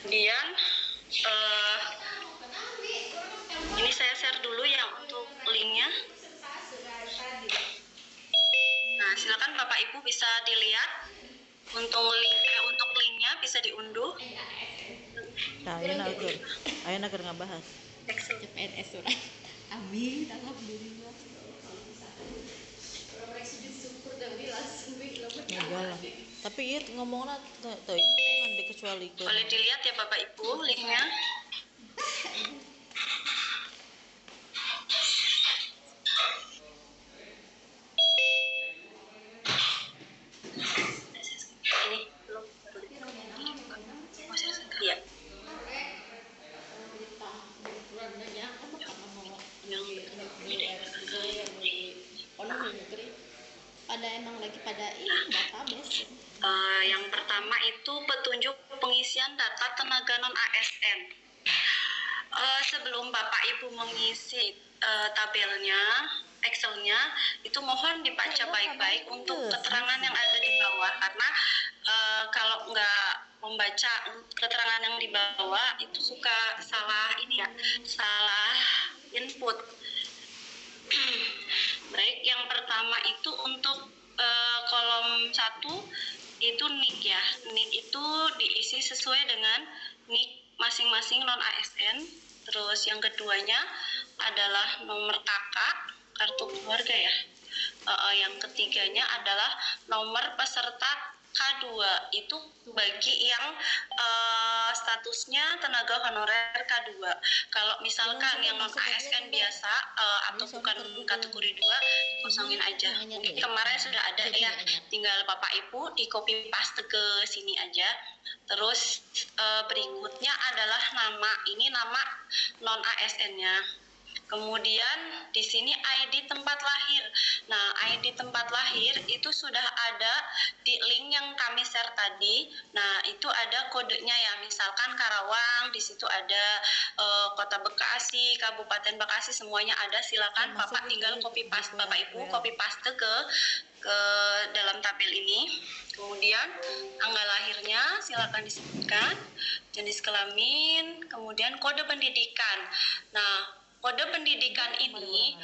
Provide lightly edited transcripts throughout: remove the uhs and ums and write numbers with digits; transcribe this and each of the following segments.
Kemudian eh, ini saya share dulu ya untuk linknya. Nah, silakan Bapak Ibu bisa dilihat untuk linknya bisa diunduh. Nah, ayo nak ngabahas. PNS surat. Amin, alhamdulillah. Enggak lah. Tapi iya ngomongnya tuh kan dikecualikan. Boleh dilihat ya Bapak Ibu linknya. Ini belum. Iya. Pada emang lagi pada ini database. Yang pertama itu petunjuk pengisian data tenaga non ASN. Sebelum Bapak Ibu mengisi tabelnya, Excelnya, itu mohon dibaca baik-baik untuk keterangan yang ada di bawah, karena kalau nggak membaca keterangan yang di bawah itu suka salah ini ya, salah input. Baik, yang pertama itu untuk kolom 1 itu NIK ya. NIK itu diisi sesuai dengan NIK masing-masing non ASN. Terus yang keduanya adalah nomor kakak, kartu keluarga ya. Yang ketiganya adalah nomor peserta K2, itu bagi yang statusnya tenaga honorer K2. Kalau misalkan yang non ASN biasa atau bukan kategori 2, kosongin aja. Mungkin kemarin sudah ada ya, tinggal Bapak Ibu di copy paste ke sini aja. Terus berikutnya adalah nama, ini nama non ASN-nya. Kemudian di sini ID tempat lahir. Nah, ID tempat lahir itu sudah ada di link yang kami share tadi. Nah, itu ada kodenya ya. Misalkan Karawang, di situ ada Kota Bekasi, Kabupaten Bekasi, semuanya ada. Silakan Bapak tinggal copy paste, Bapak Ibu copy paste ke dalam tabel ini. Kemudian tanggal lahirnya silakan disebutkan, jenis kelamin, kemudian kode pendidikan. Nah, kode pendidikan ini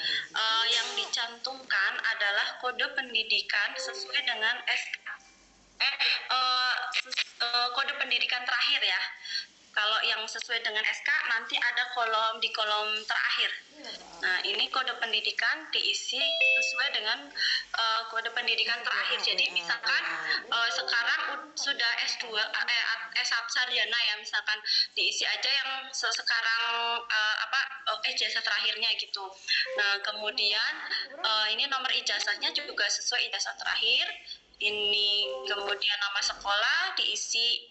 yang dicantumkan adalah kode pendidikan sesuai dengan kode pendidikan terakhir ya. Kalau yang sesuai dengan SK nanti ada di kolom terakhir. Nah, ini kode pendidikan diisi sesuai dengan kode pendidikan terakhir. Jadi misalkan sekarang sudah S2 S1 sarjana ya, misalkan diisi aja yang sekarang ijazah terakhirnya gitu. Nah, kemudian ini nomor ijazahnya juga sesuai ijazah terakhir. Ini kemudian nama sekolah diisi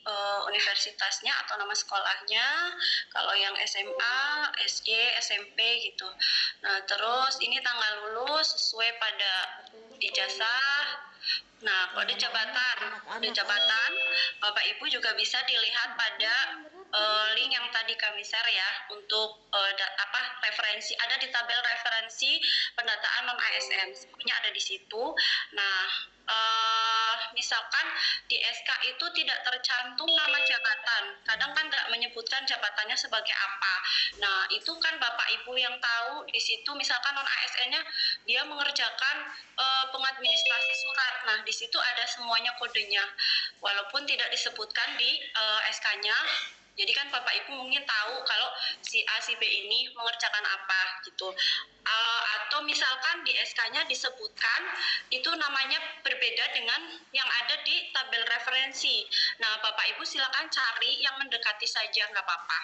universitasnya atau nama sekolahnya, kalau yang SMA, SD, SMP gitu. Nah, terus ini tanggal lulus sesuai pada ijazah. Nah, kode jabatan Bapak Ibu juga bisa dilihat pada link yang tadi kami share ya, untuk referensi, ada di tabel referensi pendataan non ASN, semuanya ada di situ. Nah, misalkan di SK itu tidak tercantum nama jabatan, kadang kan nggak menyebutkan jabatannya sebagai apa. Nah, itu kan Bapak Ibu yang tahu. Di situ misalkan non ASN-nya dia mengerjakan pengadministrasi surat. Nah, di situ ada semuanya kodenya, walaupun tidak disebutkan di SK-nya. Jadi kan Bapak Ibu mungkin tahu kalau si A si B ini mengerjakan apa gitu. Atau misalkan di SK-nya disebutkan itu namanya berbeda dengan yang ada di tabel referensi. Nah, Bapak Ibu silakan cari yang mendekati saja, nggak apa-apa.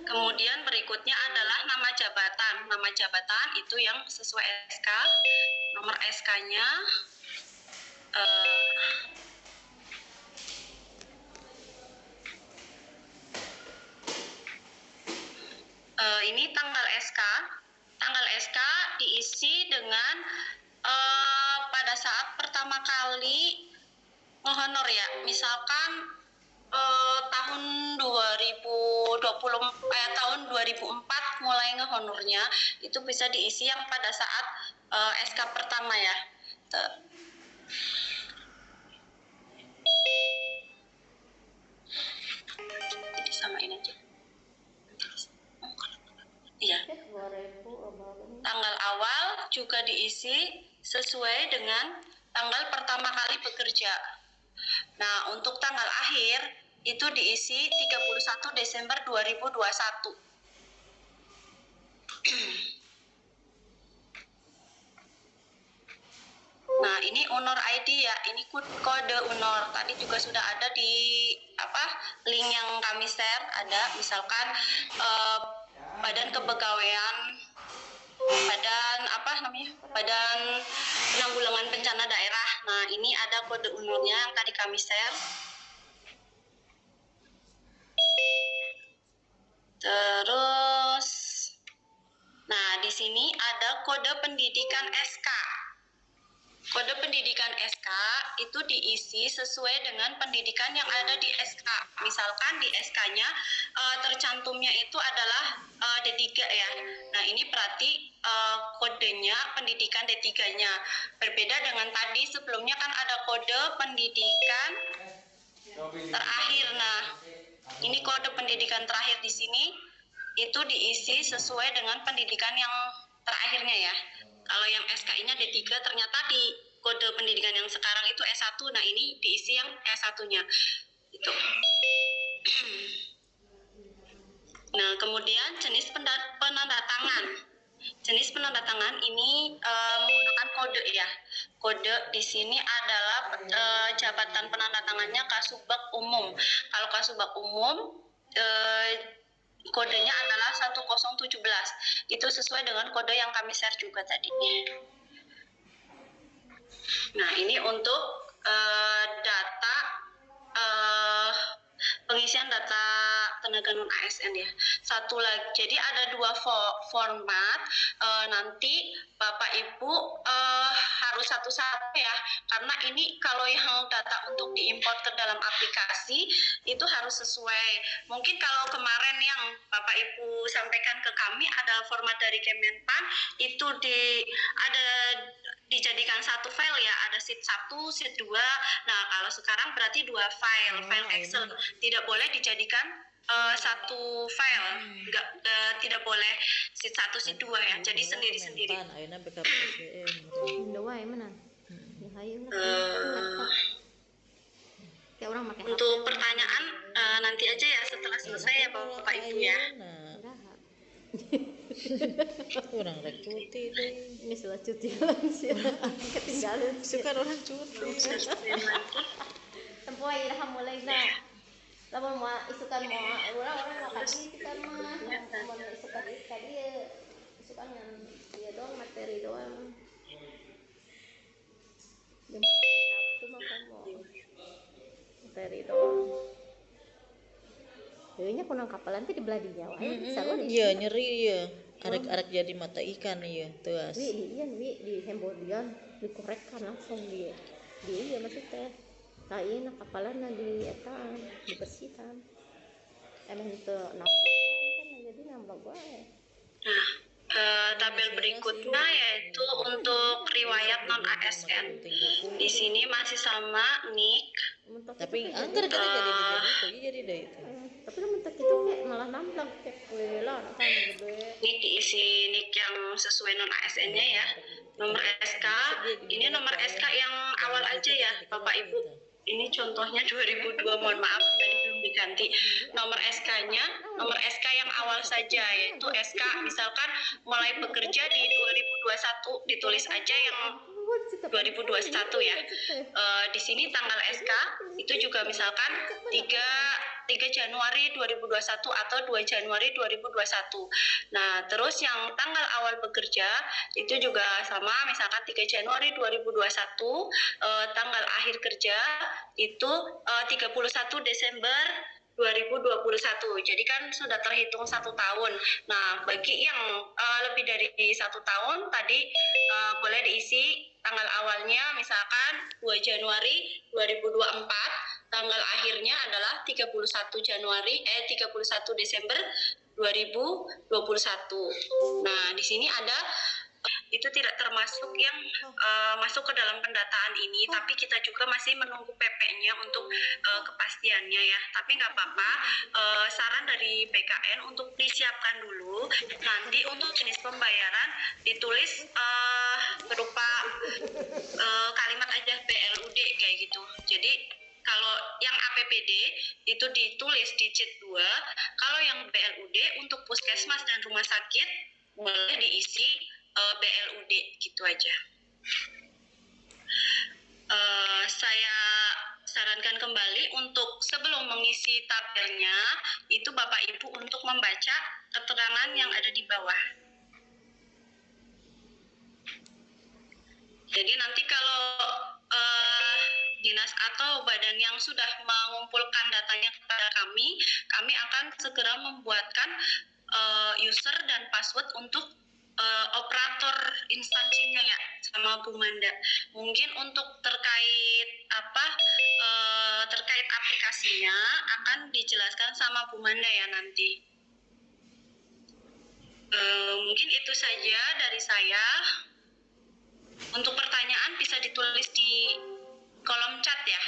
Kemudian berikutnya adalah nama jabatan. Nama jabatan itu yang sesuai SK. Nomor SK-nya ini tanggal SK. Tanggal SK diisi dengan pada saat pertama kali ngehonor ya. Misalkan tahun 2004 mulai ngehonornya, itu bisa diisi yang pada saat SK pertama ya. diisi sesuai dengan tanggal pertama kali bekerja. Nah, untuk tanggal akhir itu diisi 31 Desember 2021. Nah, ini Unor ID ya, ini kode Unor. Tadi juga sudah ada di link yang kami share, ada misalkan Badan Kepegawaian, Badan Penanggulangan Bencana Daerah. Nah, ini ada kode Unornya yang tadi kami share. Terus, nah di sini ada kode pendidikan SK. Kode pendidikan SK itu diisi sesuai dengan pendidikan yang ada di SK. Misalkan di SK-nya tercantumnya itu adalah D3 ya. Nah, ini berarti kodenya pendidikan D3-nya. Berbeda dengan tadi sebelumnya kan ada kode pendidikan terakhir. Nah, ini kode pendidikan terakhir di sini itu diisi sesuai dengan pendidikan yang terakhirnya ya. Kalau yang SKI-nya D3 ternyata di kode pendidikan yang sekarang itu S1. Nah, ini diisi yang S1-nya. Itu. Nah, kemudian jenis penandatangan. Jenis penandatangan ini menggunakan kode ya. Kode di sini adalah jabatan penandatangannya Kasubag Umum. Kalau Kasubag Umum kodenya adalah 1017. Itu sesuai dengan kode yang kami share juga tadi. Nah, ini untuk data pengisian data tenaga non ASN ya. Satu lagi, jadi ada dua format. Nanti Bapak Ibu harus satu-satu ya, karena ini kalau yang data untuk diimport ke dalam aplikasi itu harus sesuai. Mungkin kalau kemarin yang Bapak Ibu sampaikan ke kami ada format dari Kemenpan, itu ada dijadikan satu file ya, ada sheet 1, sheet 2. Nah, kalau sekarang berarti dua file Excel. Tidak boleh dijadikan satu file. Tidak boleh sheet 1, sheet 2 ya. Jadi sendiri-sendiri. Untuk pertanyaan nanti aja ya setelah selesai ya Bapak Ibu ya. Orang rek cuti deh. Ini sudah cuti langsung ketinggalan Suka orang cuti. tempo ay dah mulai na lamun mo isukan mo orang mau kali isukan mah mau isukan kali isukan yang dia doang materi doang jam Sabtu mah kamu materi doang. Kayaknya kunang kapalan tuh di beladinya wae Iya nyeri ya. Arek-arek jadi mata ikan ya tuas. di hembodian dikorekkan langsung dia masih teh kain kapalan di eta dibersihkan emang itu nambah kan jadi nambah wae. Tabel berikutnya yaitu untuk riwayat non ASN. Di sini masih sama NIK. Tapi angker kan jadi deh itu. Tapi kan mentok itu kayak malah nambah kayak kulela kan gede. Ini diisi NIK yang sesuai non ASN-nya ya. Nomor SK, ini nomor SK yang awal aja ya Bapak Ibu. Ini contohnya 2002, mohon maaf tadi belum diganti. Nomor SK-nya, nomor SK yang awal saja, yaitu SK misalkan mulai bekerja di 2021, ditulis aja yang 2021 ya. Di sini tanggal SK itu juga misalkan 3 Januari 2021 atau 2 Januari 2021. Nah, terus yang tanggal awal bekerja itu juga sama, misalkan 3 Januari 2021, tanggal akhir kerja itu 31 Desember 2021. Jadi kan sudah terhitung 1 tahun. Nah, bagi yang lebih dari 1 tahun tadi boleh diisi tanggal awalnya misalkan 2 Januari 2024, tanggal akhirnya adalah 31 Desember 2021. Nah, di sini ada itu tidak termasuk yang masuk ke dalam pendataan ini, tapi kita juga masih menunggu PP-nya untuk kepastiannya ya. Tapi nggak apa-apa, saran dari BKN untuk disiapkan dulu. Nanti untuk jenis pembayaran ditulis berupa kalimat aja BLUD kayak gitu. Jadi kalau yang APPD itu ditulis di sheet 2, kalau yang BLUD untuk puskesmas dan rumah sakit boleh diisi BLUD gitu aja. Saya sarankan kembali untuk sebelum mengisi tabelnya itu Bapak Ibu untuk membaca keterangan yang ada di bawah. Jadi nanti kalau dinas atau badan yang sudah mengumpulkan datanya kepada kami akan segera membuatkan user dan password untuk operator instansinya ya sama Bu Manda. Mungkin untuk terkait terkait aplikasinya akan dijelaskan sama Bu Manda ya nanti. Mungkin itu saja dari saya. Untuk pertanyaan bisa ditulis di kolom chat ya.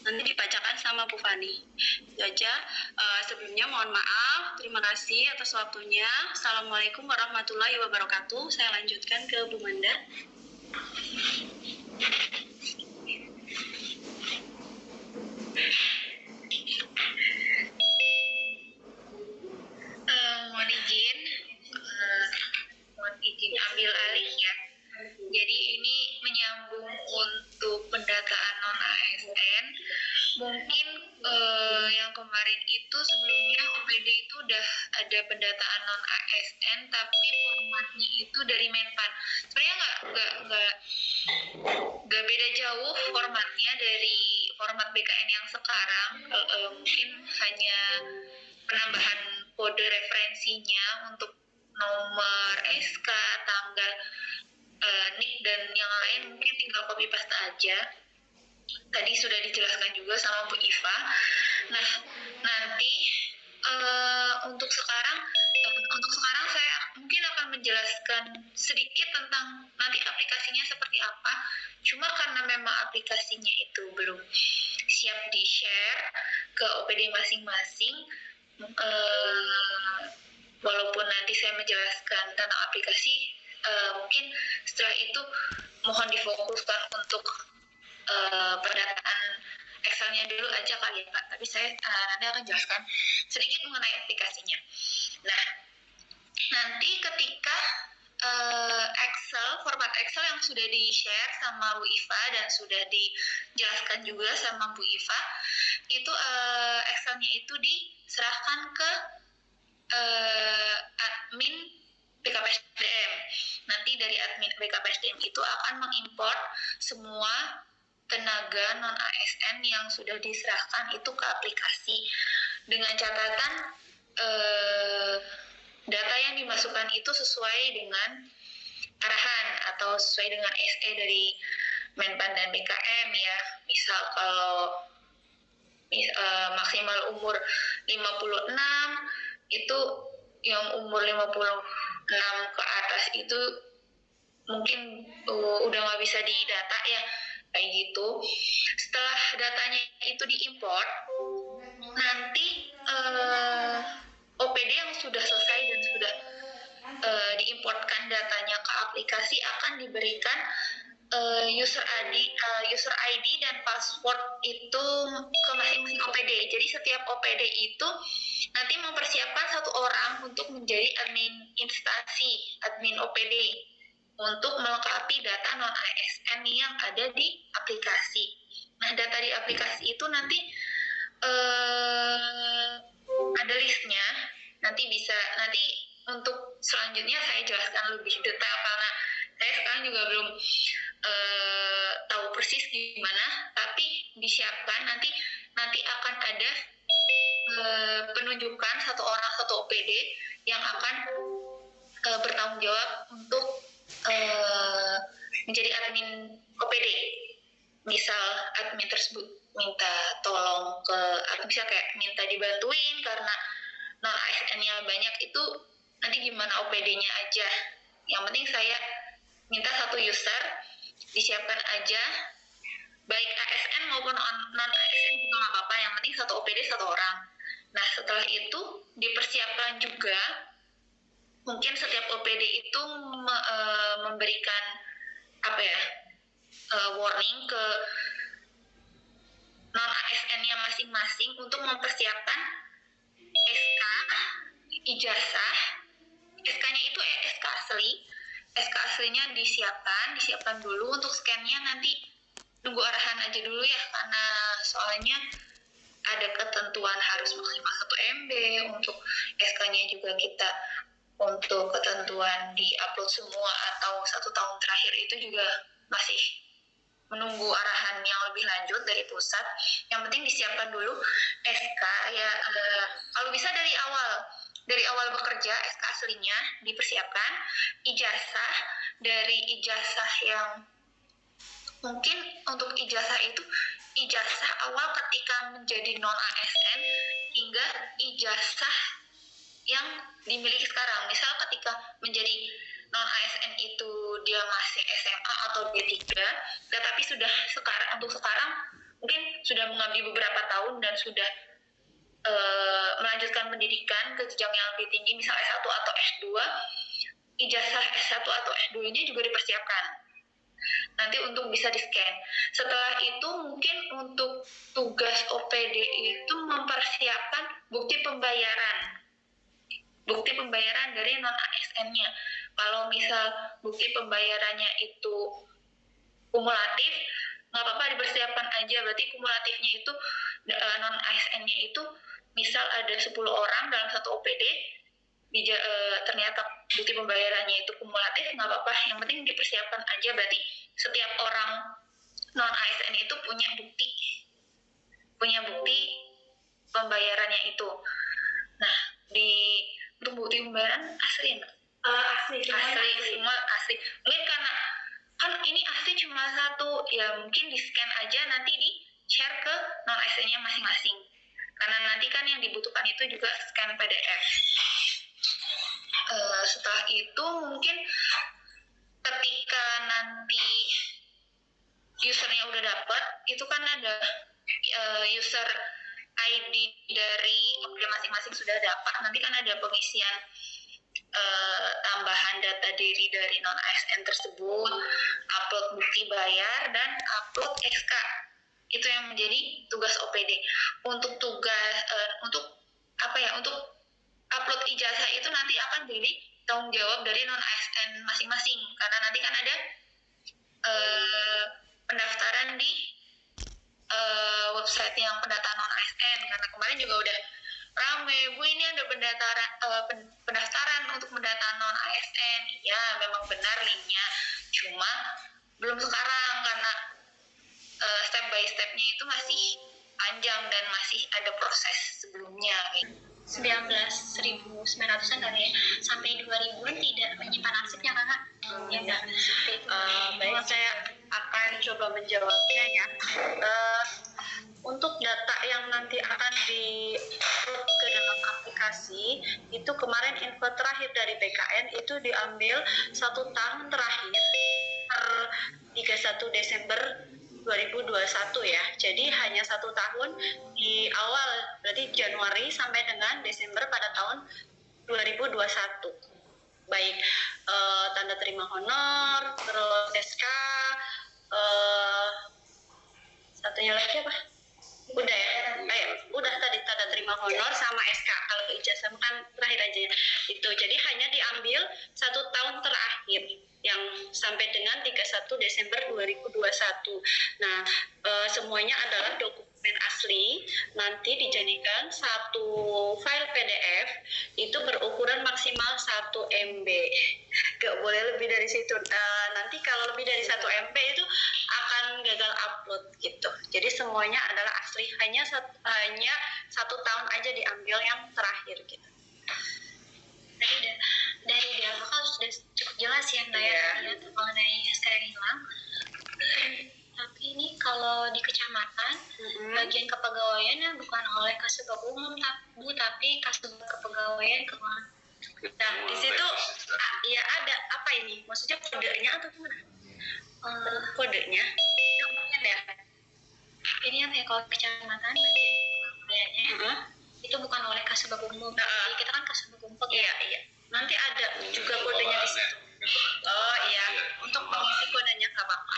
Nanti dibacakan sama Bu Fani. Itu aja. Sebelumnya mohon maaf. Terima kasih atas waktunya. Assalamualaikum warahmatullahi wabarakatuh. Saya lanjutkan ke Bu Manda. Mohon izin ambil alih ya. Jadi ini menyambung untuk pendataan non ASN. Mungkin yang kemarin itu sebelumnya OPD itu udah ada pendataan non ASN, tapi formatnya itu dari Menpan. Sebenarnya nggak beda jauh formatnya dari format BKN yang sekarang. Mungkin hanya penambahan kode referensinya untuk nomor SK, tanggal, NIK dan yang lain mungkin tinggal copy paste aja. Tadi sudah dijelaskan juga sama Bu Iva. Nah, nanti untuk sekarang saya mungkin akan menjelaskan sedikit tentang nanti aplikasinya seperti apa. Cuma karena memang aplikasinya itu belum siap di-share ke OPD masing-masing, walaupun nanti saya menjelaskan tentang aplikasi, mungkin setelah itu mohon difokuskan untuk pendataan Excel-nya dulu aja kali ya Pak. Tapi saya nanti akan jelaskan sedikit mengenai aplikasinya. Nah, nanti ketika format Excel yang sudah di-share sama Bu Iva dan sudah dijelaskan juga sama Bu Iva, itu Excel-nya itu diserahkan ke admin BKPSDM. Nanti dari admin BKPSDM itu akan mengimport semua tenaga non ASN yang sudah diserahkan itu ke aplikasi dengan catatan data yang dimasukkan itu sesuai dengan arahan atau sesuai dengan SE dari Menpan dan BKM ya. Misal kalau maksimal umur 56 itu yang umur 56 ke atas itu mungkin udah nggak bisa didata ya kayak gitu. Setelah datanya itu diimport, nanti OPD yang sudah selesai dan sudah diimportkan datanya ke aplikasi akan diberikan user ID dan password itu ke masing-masing OPD. Jadi setiap OPD itu nanti mempersiapkan satu orang untuk menjadi admin instansi, admin OPD untuk melengkapi data non ASN yang ada di aplikasi. Nah, data di aplikasi itu nanti ada listnya. Nanti untuk selanjutnya saya jelaskan lebih detail karena saya sekarang juga belum tahu persis gimana, tapi disiapkan nanti akan ada penunjukan satu orang satu OPD yang akan bertanggung jawab untuk menjadi admin OPD. Misal admin tersebut minta tolong ke misal kayak minta dibantuin karena non ASN-nya banyak, itu nanti gimana OPD-nya aja. Yang penting saya minta satu user disiapkan aja, baik ASN maupun non ASN juga nggak apa-apa, yang penting satu OPD satu orang. Nah, setelah itu dipersiapkan juga mungkin setiap OPD itu memberikan apa ya, warning ke non ASN-nya masing-masing untuk mempersiapkan SK, ijazah. SK-nya itu SK asli. SK aslinya disiapkan dulu. Untuk scan-nya nanti nunggu arahan aja dulu ya, karena soalnya ada ketentuan harus maksimal 1 MB. Untuk SK-nya juga kita untuk ketentuan di-upload semua atau 1 tahun terakhir itu juga masih menunggu arahan yang lebih lanjut dari pusat. Yang penting disiapkan dulu SK ya, kalau bisa dari awal bekerja SK aslinya dipersiapkan. Ijazah, dari ijazah yang mungkin untuk ijazah itu ijazah awal ketika menjadi non ASN hingga ijazah yang dimiliki sekarang. Misal ketika menjadi non ASN itu dia masih SMA atau D3, tetapi untuk sekarang mungkin sudah mengabdi beberapa tahun dan sudah melanjutkan pendidikan ke jenjang yang lebih tinggi, misal S1 atau S2, ijazah S1 atau S2-nya juga dipersiapkan nanti untuk bisa di-scan. Setelah itu mungkin untuk tugas OPD itu mempersiapkan bukti pembayaran dari non ASN-nya. Kalau misal bukti pembayarannya itu kumulatif, nggak apa-apa dipersiapkan aja. Berarti kumulatifnya itu non ASN-nya itu misal ada 10 orang dalam satu OPD, ternyata bukti pembayarannya itu kumulatif, nggak apa-apa, yang penting dipersiapkan aja. Berarti setiap orang non ASN itu punya bukti pembayarannya itu. Nah, untuk bukti pembayaran asli semua asli. Mungkin karena kan ini asli cuma 1, ya mungkin di scan aja nanti di share ke non ASN-nya masing-masing. Karena nanti kan yang dibutuhkan itu juga scan PDF. Setelah itu mungkin ketika nanti usernya udah dapat, itu kan ada user ID dari masing-masing sudah dapat, nanti kan ada pengisian tambahan data diri dari non ASN tersebut, upload bukti bayar dan upload SK. Itu yang menjadi tugas OPD. Untuk upload ijazah itu nanti akan jadi tanggung jawab dari non ASN masing-masing, karena nanti kan ada pendaftaran di website yang pendataan non ASN. Karena kemarin juga udah rame, Bu, ini ada pendaftaran untuk pendataan non ASN. Ya, memang benar linknya, cuma belum sekarang karena step by stepnya itu masih panjang dan masih ada proses sebelumnya. 19.900-an kali ya, sampai 2000-an tidak menyimpan arsipnya, Kakak. Ya enggak? Baik, Saya akan coba menjawabnya ya. Untuk data yang nanti akan di-upload ke dalam aplikasi, itu kemarin info terakhir dari BKN itu diambil 1 tahun terakhir per 31 Desember 2021 ya. Jadi hanya 1 tahun di awal, berarti Januari sampai dengan Desember pada tahun 2021. Baik tanda terima honor, terus SK, satunya lagi apa? Udah ya? Udah tadi tanda terima honor sama SK. Kalau ijazah kan terakhir aja ya. Itu jadi hanya diambil 1 tahun terakhir yang sampai dengan 31 Desember 2021. Nah, semuanya adalah dokumen asli, nanti dijadikan 1 file PDF, itu berukuran maksimal 1 MB. Gak boleh lebih dari situ. Nanti kalau lebih dari 1 MB itu akan gagal upload gitu. Jadi semuanya adalah asli, hanya 1 tahun aja diambil yang terakhir gitu. Tadi dari Delta sudah cukup jelas ya Mbak ya mengenai SK hilang. Tapi ini kalau di kecamatan bagian kepegawaiannya bukan oleh Kasubag Umum Bu, tapi Kasubag Kepegawaian Keuangan. Nah, di situ ya ada apa ini? Maksudnya kodenya atau gimana? Kodenya? Kemudian ya. Ini yang kalau kecamatan bagian kepegawaiannya itu bukan oleh Kasubag Umum. Jadi kita kan Kasubag Umum Iya. Nanti ada juga kodenya di situ. Oh iya, untuk mengisi kodenya nggak apa-apa.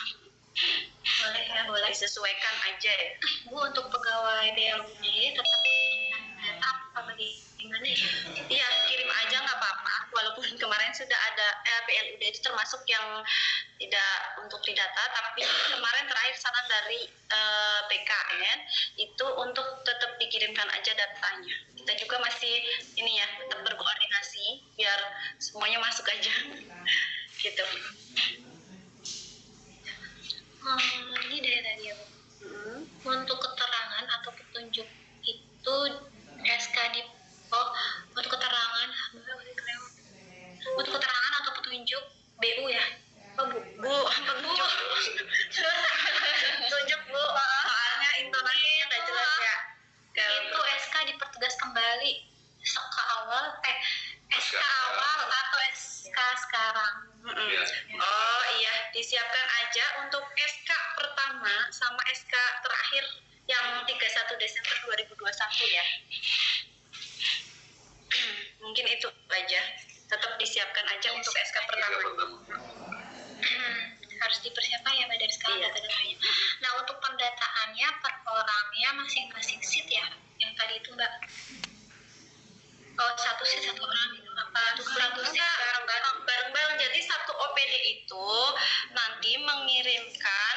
Boleh ya, boleh. Disesuaikan aja ya. Bu, untuk pegawai BLUD tetap mengirimkan data apa bagaimana ya? Iya, kirim aja nggak apa-apa. Walaupun kemarin sudah ada PLUD itu termasuk yang tidak untuk didata, tapi kemarin terakhir saran dari PKN itu untuk tetap dikirimkan aja datanya. Kita juga masih ini ya, tetap berkoordinasi biar semuanya masuk aja. Gitu. Ini dari tadi ya, Bu. Untuk keterangan atau petunjuk itu SK di untuk keterangan atau petunjuk BU ya, Bu. Petunjuk. Tunjuk Bu, soalnya intonasinya nggak jelas ya. Itu SK dipertegas kembali SK awal atau SK sekarang. Oh iya, disiapkan aja untuk SK pertama sama SK terakhir yang 31 Desember 2021 ya. Mungkin itu aja. Tetap disiapkan aja untuk SK pertama. Harus dipersiapkan ya Mbak dari sekarang data-datanya. Nah, untuk pendataannya per orangnya masing-masing seat ya, yang tadi itu Mbak. Oh, satu seat satu orang itu apa? Satu seat bareng-bareng. Jadi satu OPD itu nanti mengirimkan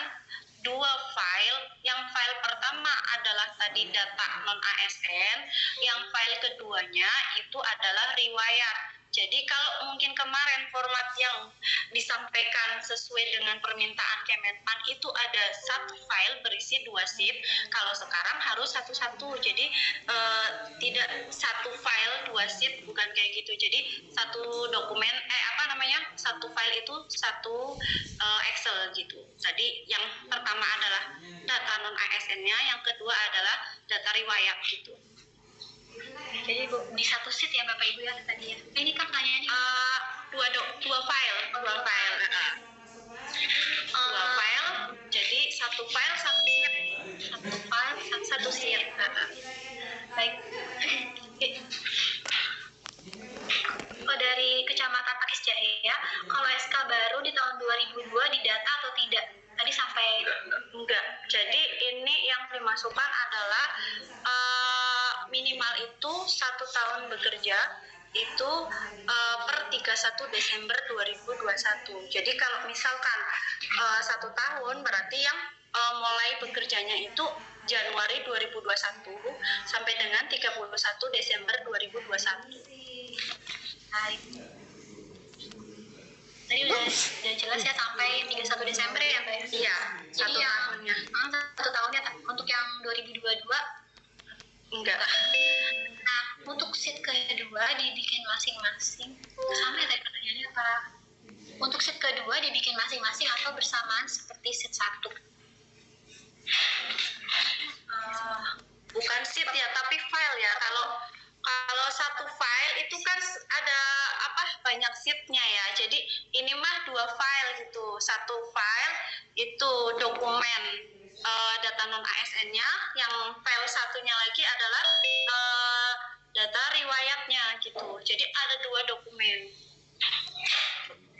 2 file. Yang file pertama adalah tadi data non ASN, yang file keduanya itu adalah riwayat. Jadi kalau mungkin kemarin format yang disampaikan sesuai dengan permintaan Kemenpan itu ada satu file berisi 2 sheet, kalau sekarang harus satu-satu. Jadi tidak satu file 2 sheet, bukan kayak gitu. Jadi satu dokumen satu file itu satu Excel gitu. Jadi yang pertama adalah data non ASN-nya, yang kedua adalah data riwayat gitu. Jadi Bu, di satu sheet ya Bapak Ibu ya tadi ya. Ini kan pertanyaannya dua file. Dua file. Jadi satu file satu sheet. Satu sheet. Baik. Dari Kecamatan Pakis Jaya, kalau SK baru di tahun 2002 didata atau tidak? Tadi sampai enggak. Jadi ini yang dimasukkan adalah minimal itu 1 tahun bekerja itu per 31 Desember 2021. Jadi kalau misalkan 1 tahun berarti yang mulai bekerjanya itu Januari 2021 sampai dengan 31 Desember 2021. Baik. Tadi udah jelas ya sampai 31 Desember ya Mbak? Iya, Jadi 1 tahunnya. 1 tahunnya untuk yang 2022 Enggak. Nah, untuk sheet kedua dibikin masing-masing. Sama ya tadi pertanyaannya Pak. Untuk sheet kedua dibikin masing-masing atau bersamaan seperti sheet 1? Bukan sheet ya, tapi file ya. Kalau satu file itu kan ada banyak sheetnya ya. Jadi ini mah 2 file gitu. Satu file itu dokumen data non ASN-nya, yang file satunya lagi adalah data riwayatnya gitu. Jadi ada 2 dokumen.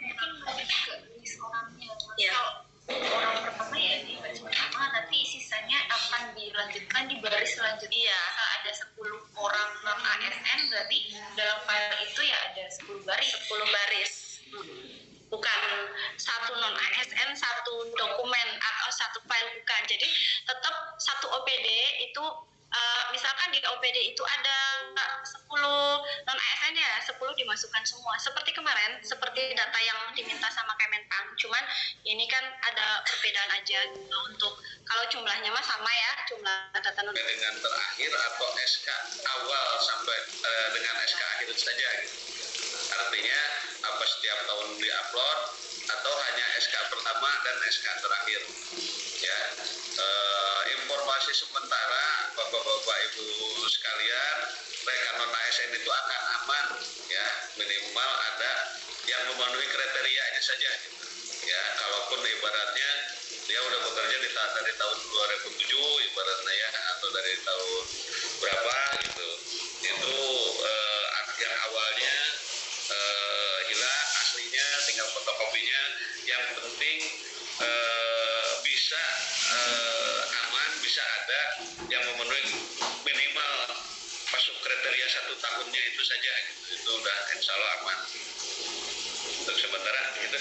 Mungkin lebih ke list orangnya. Ya. Orang pertama ya di baris pertama, nanti sisanya akan dilanjutkan di baris selanjutnya. Iya. Ada 10 orang non ASN, berarti dalam file itu ya ada 10 baris. 10 baris. Bukan satu non ASN, satu dokumen atau satu file, bukan. Jadi tetap satu OPD itu misalkan di OPD itu ada 10 non ASN ya, 10 dimasukkan semua. Seperti kemarin, seperti data yang diminta sama Kemenpan. Cuman ini kan ada perbedaan aja gitu. Untuk kalau jumlahnya mah sama ya, jumlah data non ASN. Dengan terakhir atau SK awal sampai dengan SK akhir saja gitu. Artinya apa setiap tahun diupload atau hanya SK pertama dan SK terakhir ya. Informasi sementara Bapak-bapak Ibu sekalian, rekan non ASN itu akan aman ya, minimal ada yang memenuhi kriterianya saja gitu. Ya, kalaupun ibaratnya dia udah bekerja dari tahun 2007 ibaratnya ya, atau dari tahun berapa gitu, itu yang awalnya ada yang memenuhi minimal masuk kriteria 1 tahunnya itu saja gitu. Itu udah insya Allah aman untuk sementara gitu.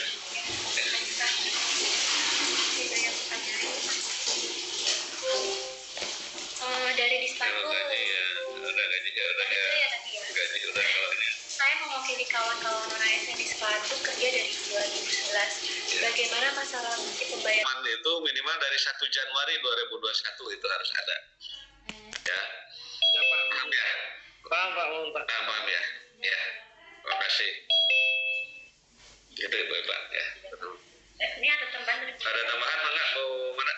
Dari Dispaku Kalau gaji ya udah gaji udah kalau ini. saya mewakili kawan-kawan non ASN di Sepatu kerja dari 2011. Bagaimana masalah bukti pembayaran? Aman itu minimal dari 1 Januari 2021 itu harus ada. Ya. Ya Pak. Paham ya? Paham Pak. Paham ya? Ya. Terima kasih. Gitu Ibu Pak ya. Ini ada tambahan dari Ada tambahan enggak Bu mana?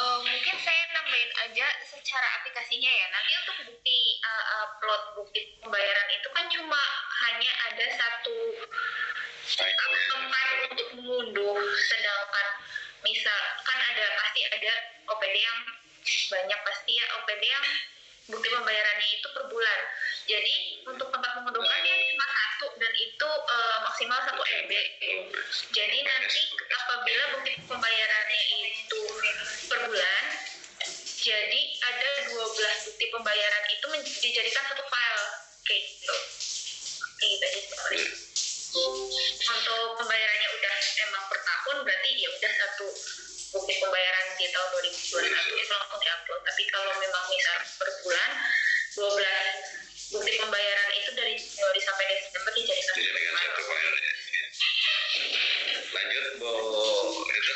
Mungkin saya nambahin aja secara aplikasinya ya. Nanti untuk bukti upload bukti pembayaran itu kan cuma hanya ada satu tempat untuk mengunduh, sedangkan misal kan pasti ada OPD yang banyak, pasti ya OPD yang bukti pembayarannya itu per bulan. Jadi untuk tempat mengunduhkannya cuma satu dan itu maksimal 1 MB. Jadi nanti apabila bukti pembayarannya itu per bulan, jadi ada 12 bukti pembayaran itu dijadikan satu file kayak gitu. Gitu aja sih. Untuk pembayarannya udah emang per tahun, berarti ya udah satu bukti pembayaran di tahun 2021 itu langsung diupload. Tapi kalau memang misal per bulan 12 bukti pembayaran itu dari Januari sampai Desember dijadikan Satu file ya. Lanjut Bu itu.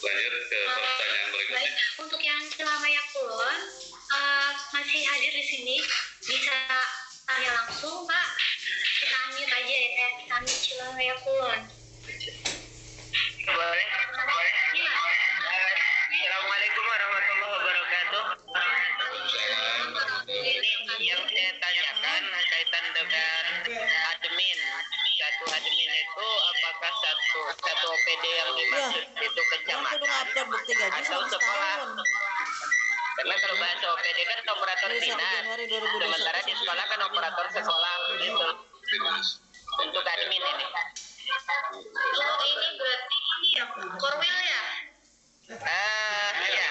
Lanjut ke pertanyaan berikutnya. Baik, untuk yang Cilamaya Kulon masih hadir di sini, bisa tanya langsung Pak. Kita unmute aja ya, kita unmute Cilamaya Kulon. Boleh. Iya. Assalamualaikum warahmatullahi wabarakatuh. Ini yang saya tanyakan kaitan dengan admin. Satu admin itu apakah satu OPD yang dimaksud itu Kan kecamatan kudu ngupload bukti gaji atau selama sekolah? setahun. Karena kalau bahasa OPD kan operator Dari 1 dinas, Januari 2021 sementara di sekolah kan operator sekolah gitu. Untuk admin ini. Oh ini berarti ini ya Korwil ya? Ya.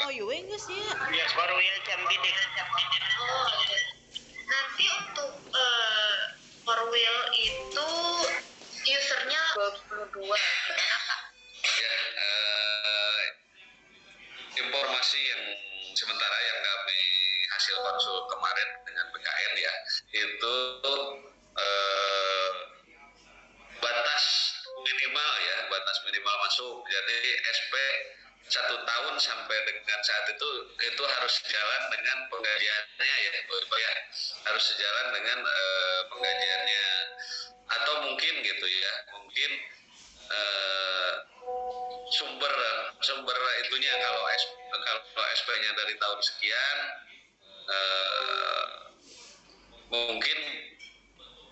Oh, iya geus ya. Ya, Korwil Cambidik. Oh iya. Nanti untuk Korwil itu usernya 22 gimana Pak? Ya, informasi yang sementara yang kami hasil konsul kemarin dengan BKN ya, itu batas minimal masuk. Jadi SP 1 tahun sampai dengan saat itu harus sejalan dengan penggajiannya ya, Bu Ibu ya, harus sejalan dengan penggajiannya, atau mungkin gitu ya, mungkin sumber itunya kalau SP-nya dari tahun sekian, mungkin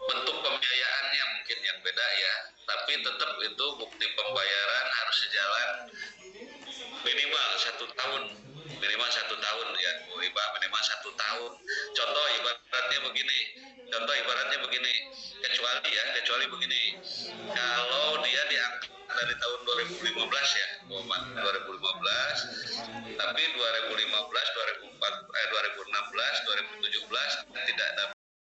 bentuk pembiayaannya mungkin yang beda ya, tapi tetap itu bukti pembayaran harus sejalan minimal 1 tahun ya Bu Iba, minimal 1 tahun. Contoh ibaratnya begini, kecuali begini, kalau dia diangkat dari tahun 2015 ya, 2015, tapi 2016, 2017 tidak dapat